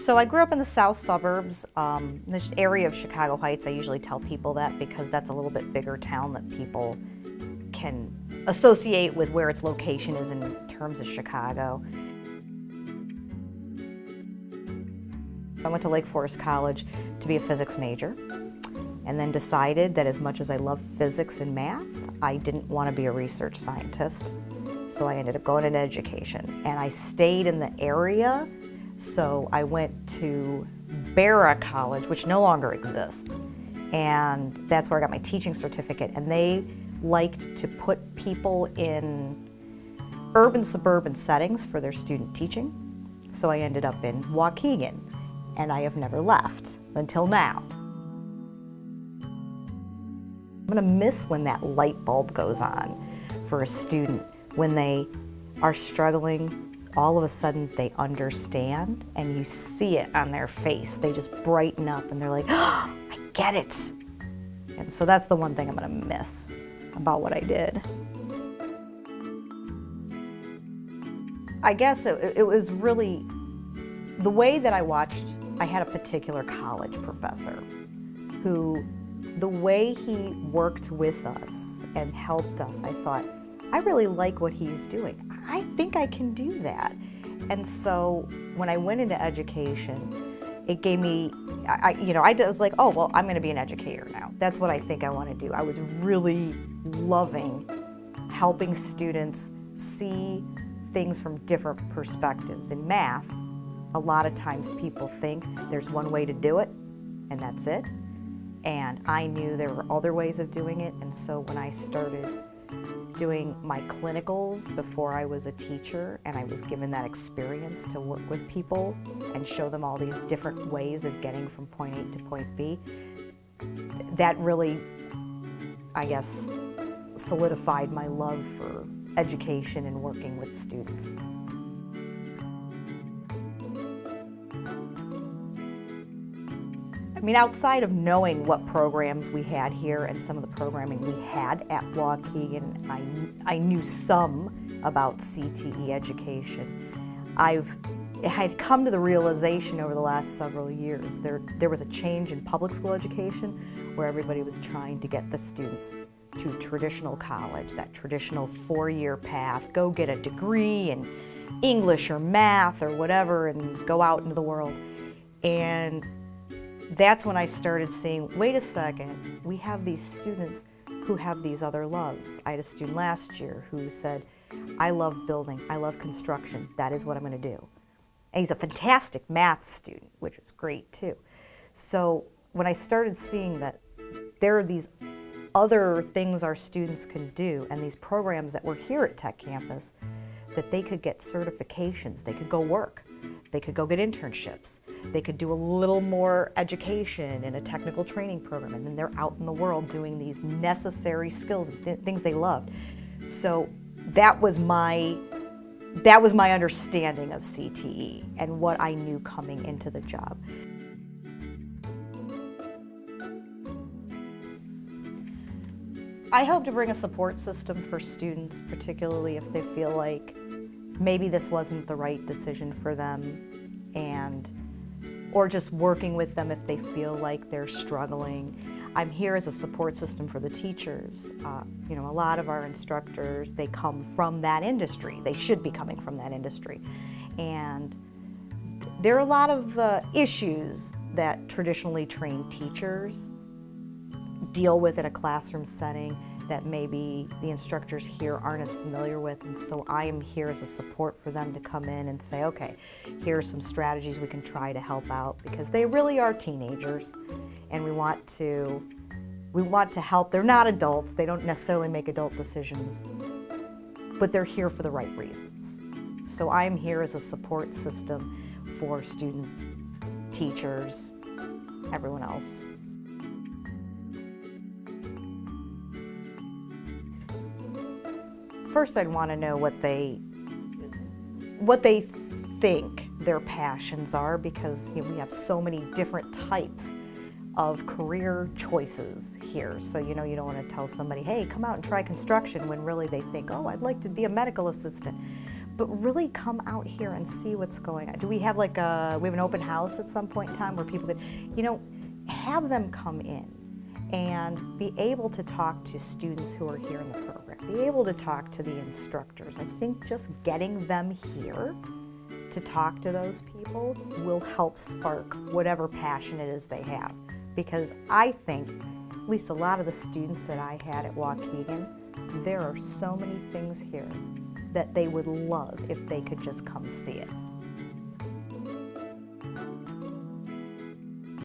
So I grew up in the south suburbs, this area of Chicago Heights. I usually tell people that because that's a little bit bigger town that people can associate with where its location is in terms of Chicago. I went to Lake Forest College to be a physics major, and then decided that as much as I love physics and math, I didn't want to be a research scientist. So I ended up going into education, and I stayed in the area. So I went to Barra College, which no longer exists, and that's where I got my teaching certificate. And they liked to put people in urban suburban settings for their student teaching. So I ended up in Waukegan, and I have never left until now. I'm gonna miss when that light bulb goes on for a student, when they are struggling. All of a sudden they understand, and you see it on their face. They just brighten up and they're like, oh, I get it. And so that's the one thing I'm gonna miss about what I did. I guess it was really the way that I watched. I had a particular college professor who, the way he worked with us and helped us, I thought, I really like what he's doing. I think I can do that. And so when I went into education, it gave me, I was like, oh, well, I'm gonna be an educator now. That's what I think I wanna do. I was really loving helping students see things from different perspectives. In math, a lot of times people think there's one way to do it, and that's it. And I knew there were other ways of doing it, and so when I started doing my clinicals before I was a teacher, and I was given that experience to work with people and show them all these different ways of getting from point A to point B, that really, I guess, solidified my love for education and working with students. I mean, outside of knowing what programs we had here and some of the programming we had at Waukegan, I knew some about CTE education. I had come to the realization over the last several years there was a change in public school education where everybody was trying to get the students to traditional college, that traditional four-year path, go get a degree in English or math or whatever and go out into the world. And that's when I started seeing, wait a second, we have these students who have these other loves. I had a student last year who said, I love building, I love construction, that is what I'm going to do. And he's a fantastic math student, which was great too. So when I started seeing that there are these other things our students can do, and these programs that were here at Tech Campus, that they could get certifications, they could go work, they could go get internships, they could do a little more education in a technical training program, and then they're out in the world doing these necessary skills and things they loved. So that was my understanding of CTE and what I knew coming into the job. I hope to bring a support system for students, particularly if they feel like maybe this wasn't the right decision for them, or just working with them if they feel like they're struggling. I'm here as a support system for the teachers. A lot of our instructors, they come from that industry. They should be coming from that industry. And there are a lot of issues that traditionally trained teachers deal with in a classroom setting that maybe the instructors here aren't as familiar with, and so I am here as a support for them to come in and say, okay, here are some strategies we can try to help out, because they really are teenagers, and we want to help. They're not adults, they don't necessarily make adult decisions, but they're here for the right reasons. So I'm here as a support system for students, teachers, everyone else. First, I'd want to know what they think their passions are, because we have so many different types of career choices here. So you don't want to tell somebody, hey, come out and try construction, when really they think, oh, I'd like to be a medical assistant. but really come out here and see what's going on. Do we have like we have an open house at some point in time where people could, have them come in and be able to talk to students who are here in the program, be able to talk to the instructors. I think just getting them here to talk to those people will help spark whatever passion it is they have. Because I think, at least a lot of the students that I had at Waukegan, there are so many things here that they would love if they could just come see it.